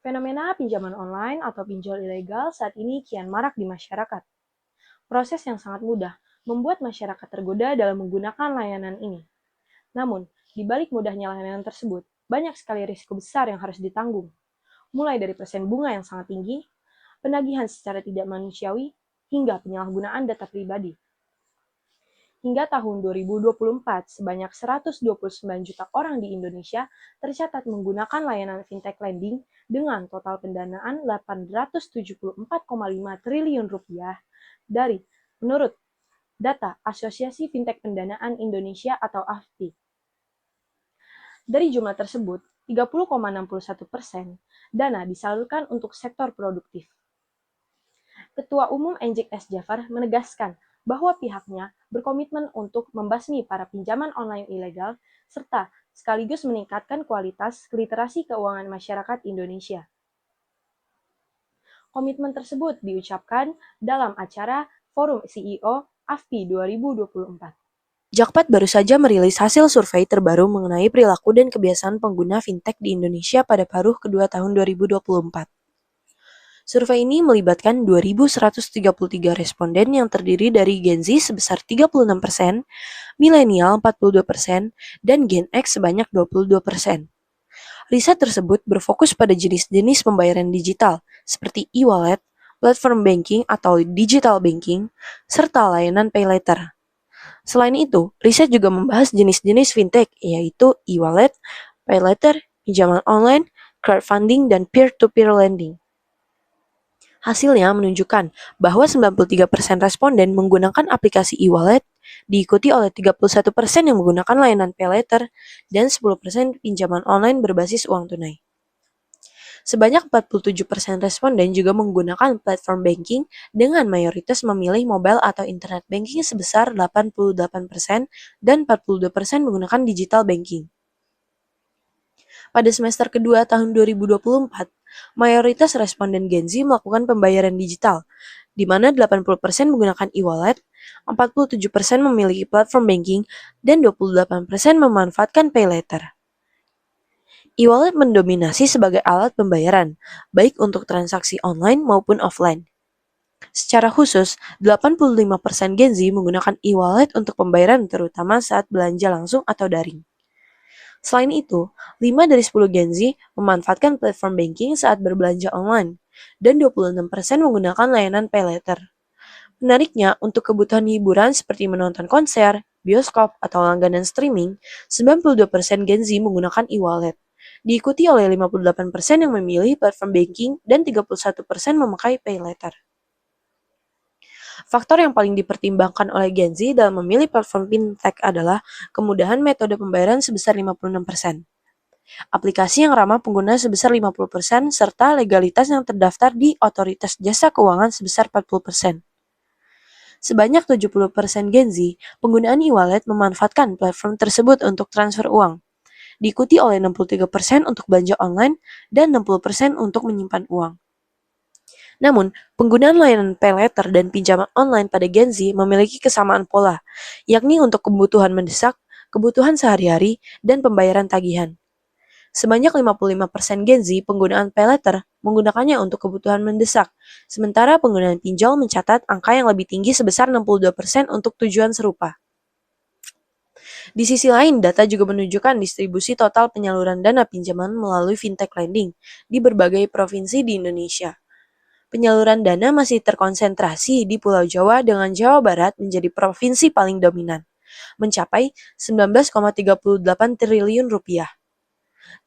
Fenomena pinjaman online atau pinjol ilegal saat ini kian marak di masyarakat. Proses yang sangat mudah membuat masyarakat tergoda dalam menggunakan layanan ini. Namun, di balik mudahnya layanan tersebut, banyak sekali risiko besar yang harus ditanggung. Mulai dari persen bunga yang sangat tinggi, penagihan secara tidak manusiawi, hingga penyalahgunaan data pribadi. Hingga tahun 2024, sebanyak 129 juta orang di Indonesia tercatat menggunakan layanan fintech lending dengan total pendanaan 874,5 triliun rupiah dari menurut data Asosiasi Fintech Pendanaan Indonesia atau AFPI. Dari jumlah tersebut, 30,61% dana disalurkan untuk sektor produktif. Ketua Umum Enjek S. Jafar menegaskan bahwa pihaknya berkomitmen untuk membasmi para pinjaman online ilegal serta sekaligus meningkatkan kualitas literasi keuangan masyarakat Indonesia. Komitmen tersebut diucapkan dalam acara Forum CEO AFPI 2024. Jakpad baru saja merilis hasil survei terbaru mengenai perilaku dan kebiasaan pengguna fintech di Indonesia pada paruh kedua tahun 2024. Survei ini melibatkan 2.133 responden yang terdiri dari Gen Z sebesar 36%, milenial 42%, dan Gen X sebanyak 22%. Riset tersebut berfokus pada jenis-jenis pembayaran digital seperti e-wallet, platform banking atau digital banking, serta layanan pay later. Selain itu, riset juga membahas jenis-jenis fintech yaitu e-wallet, pay later, pinjaman online, crowdfunding, dan peer-to-peer lending. Hasilnya menunjukkan bahwa 93% responden menggunakan aplikasi e-wallet, diikuti oleh 31% yang menggunakan layanan pay later, dan 10% pinjaman online berbasis uang tunai. Sebanyak 47% responden juga menggunakan platform banking dengan mayoritas memilih mobile atau internet banking sebesar 88% dan 42% menggunakan digital banking. Pada semester kedua tahun 2024, mayoritas responden Gen Z melakukan pembayaran digital, di mana 80% menggunakan e-wallet, 47% memiliki platform banking, dan 28% memanfaatkan pay later. E-wallet mendominasi sebagai alat pembayaran, baik untuk transaksi online maupun offline. Secara khusus, 85% Gen Z menggunakan e-wallet untuk pembayaran terutama saat belanja langsung atau daring. Selain itu, 5 dari 10 Gen Z memanfaatkan platform banking saat berbelanja online, dan 26% menggunakan layanan pay later. Menariknya, untuk kebutuhan hiburan seperti menonton konser, bioskop, atau langganan streaming, 92% Gen Z menggunakan e-wallet, diikuti oleh 58% yang memilih platform banking dan 31% memakai pay later. Faktor yang paling dipertimbangkan oleh Gen Z dalam memilih platform fintech adalah kemudahan metode pembayaran sebesar 56%, aplikasi yang ramah pengguna sebesar 50%, serta legalitas yang terdaftar di Otoritas Jasa Keuangan sebesar 40%. Sebanyak 70% Gen Z, penggunaan e-wallet memanfaatkan platform tersebut untuk transfer uang, diikuti oleh 63% untuk belanja online dan 60% untuk menyimpan uang. Namun, penggunaan layanan pay later dan pinjaman online pada Gen Z memiliki kesamaan pola, yakni untuk kebutuhan mendesak, kebutuhan sehari-hari, dan pembayaran tagihan. Sebanyak 55% Gen Z penggunaan pay later menggunakannya untuk kebutuhan mendesak, sementara penggunaan pinjol mencatat angka yang lebih tinggi sebesar 62% untuk tujuan serupa. Di sisi lain, data juga menunjukkan distribusi total penyaluran dana pinjaman melalui fintech lending di berbagai provinsi di Indonesia. Penyaluran dana masih terkonsentrasi di Pulau Jawa dengan Jawa Barat menjadi provinsi paling dominan, mencapai 19,38 triliun rupiah.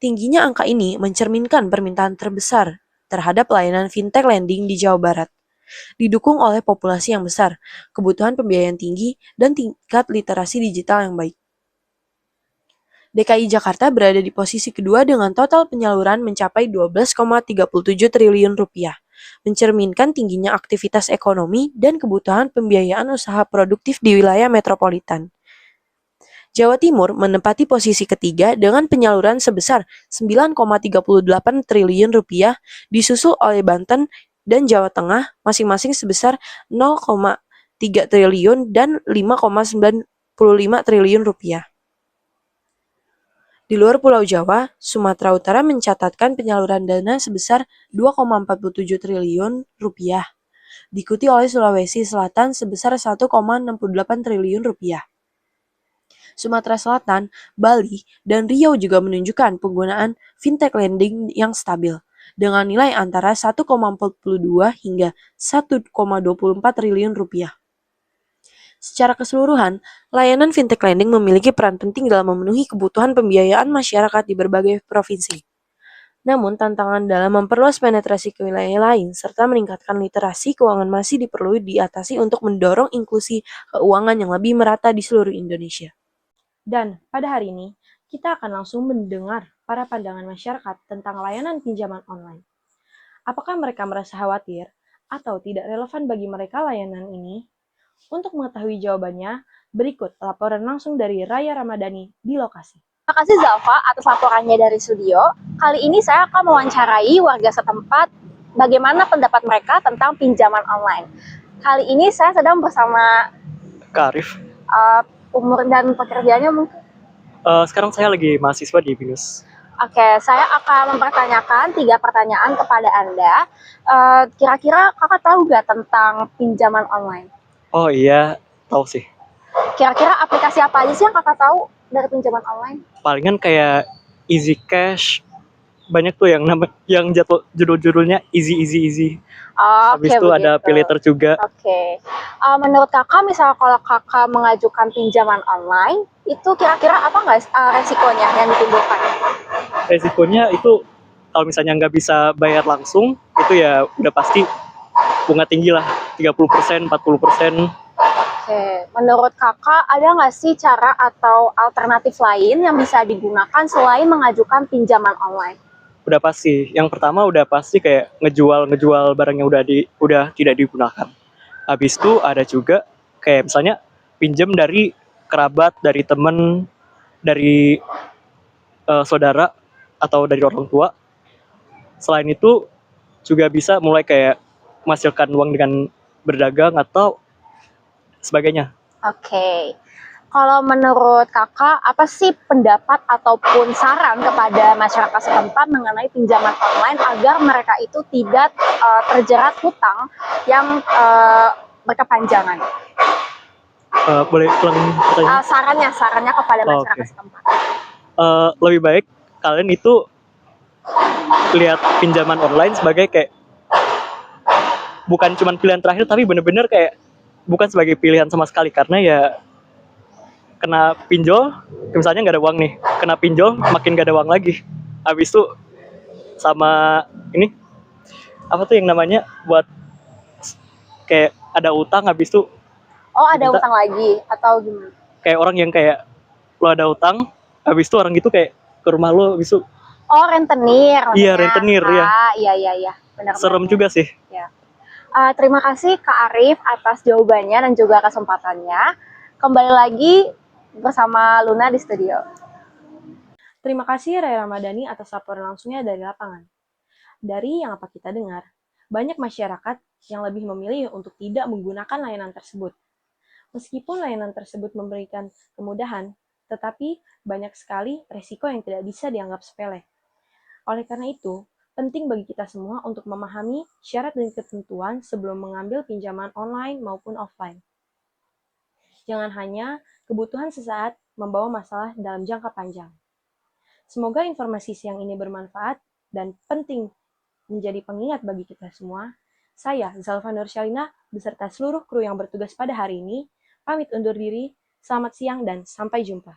Tingginya angka ini mencerminkan permintaan terbesar terhadap layanan fintech lending di Jawa Barat, didukung oleh populasi yang besar, kebutuhan pembiayaan tinggi, dan tingkat literasi digital yang baik. DKI Jakarta berada di posisi kedua dengan total penyaluran mencapai 12,37 triliun rupiah, mencerminkan tingginya aktivitas ekonomi dan kebutuhan pembiayaan usaha produktif di wilayah metropolitan. Jawa Timur menempati posisi ketiga dengan penyaluran sebesar 9,38 triliun rupiah, disusul oleh Banten dan Jawa Tengah masing-masing sebesar 0,3 triliun dan 5,95 triliun rupiah. Di luar Pulau Jawa, Sumatera Utara mencatatkan penyaluran dana sebesar 2,47 triliun rupiah, diikuti oleh Sulawesi Selatan sebesar 1,68 triliun rupiah. Sumatera Selatan, Bali, dan Riau juga menunjukkan penggunaan fintech lending yang stabil, dengan nilai antara 1,42 hingga 1,24 triliun rupiah. Secara keseluruhan, layanan fintech lending memiliki peran penting dalam memenuhi kebutuhan pembiayaan masyarakat di berbagai provinsi. Namun, tantangan dalam memperluas penetrasi ke wilayah lain serta meningkatkan literasi keuangan masih diperlukan diatasi untuk mendorong inklusi keuangan yang lebih merata di seluruh Indonesia. Dan pada hari ini, kita akan langsung mendengar para pandangan masyarakat tentang layanan pinjaman online. Apakah mereka merasa khawatir atau tidak relevan bagi mereka layanan ini? Untuk mengetahui jawabannya, berikut laporan langsung dari Raya Ramadhani di lokasi. Terima kasih Zalfa atas laporannya dari studio. Kali ini saya akan mewawancarai warga setempat bagaimana pendapat mereka tentang pinjaman online. Kali ini saya sedang bersama Kak Arif. Umur dan pekerjaannya mungkin. Sekarang saya lagi mahasiswa di BINUS. Oke, saya akan mempertanyakan 3 pertanyaan kepada Anda. Kira-kira kakak tahu nggak tentang pinjaman online? Oh iya, tahu sih. Kira-kira aplikasi apa aja sih yang kakak tahu dari pinjaman online? Palingan kayak Easy Cash. Banyak tuh yang judul-judulnya easy. Habis itu ada PayLater juga. Oke. Menurut kakak, misal kalau kakak mengajukan pinjaman online, itu kira-kira apa nggak resikonya yang ditimbulkan? Resikonya itu kalau misalnya nggak bisa bayar langsung, itu ya udah pasti bunga tinggi lah, 30%, 40%. Oke, menurut kakak ada nggak sih cara atau alternatif lain yang bisa digunakan selain mengajukan pinjaman online? Udah pasti. Yang pertama udah pasti kayak ngejual barang yang udah tidak digunakan. Habis itu ada juga kayak misalnya pinjam dari kerabat, dari temen, dari saudara atau dari orang tua. Selain itu juga bisa mulai kayak menghasilkan uang dengan berdagang atau sebagainya. Oke. Kalau menurut kakak, apa sih pendapat ataupun saran kepada masyarakat setempat mengenai pinjaman online agar mereka itu tidak terjerat hutang yang berkepanjangan? Boleh ulang pertanyaan? Sarannya kepada masyarakat setempat. Lebih baik kalian itu lihat pinjaman online sebagai kayak bukan cuma pilihan terakhir, tapi bener-bener kayak bukan sebagai pilihan sama sekali, karena ya kena pinjol, misalnya nggak ada uang nih, kena pinjol makin nggak ada uang lagi. Habis itu sama ini apa tuh yang namanya buat kayak ada utang, habis itu ada utang lagi atau gimana? Kayak orang yang kayak lo ada utang, habis itu orang itu kayak ke rumah lo, habis itu rentenir. Iya, rentenir ya. Iya. Benar. Serem juga sih. Ya. Terima kasih Kak Arif atas jawabannya dan juga kesempatannya. Kembali lagi bersama Luna di studio. Terima kasih Raya Ramadhani atas laporan langsungnya dari lapangan. Dari yang apa kita dengar, banyak masyarakat yang lebih memilih untuk tidak menggunakan layanan tersebut. Meskipun layanan tersebut memberikan kemudahan, tetapi banyak sekali resiko yang tidak bisa dianggap sepele. Oleh karena itu, penting bagi kita semua untuk memahami syarat dan ketentuan sebelum mengambil pinjaman online maupun offline. Jangan hanya kebutuhan sesaat membawa masalah dalam jangka panjang. Semoga informasi siang ini bermanfaat dan penting menjadi pengingat bagi kita semua. Saya, Zalfa Nursyalina, beserta seluruh kru yang bertugas pada hari ini, pamit undur diri. Selamat siang dan sampai jumpa.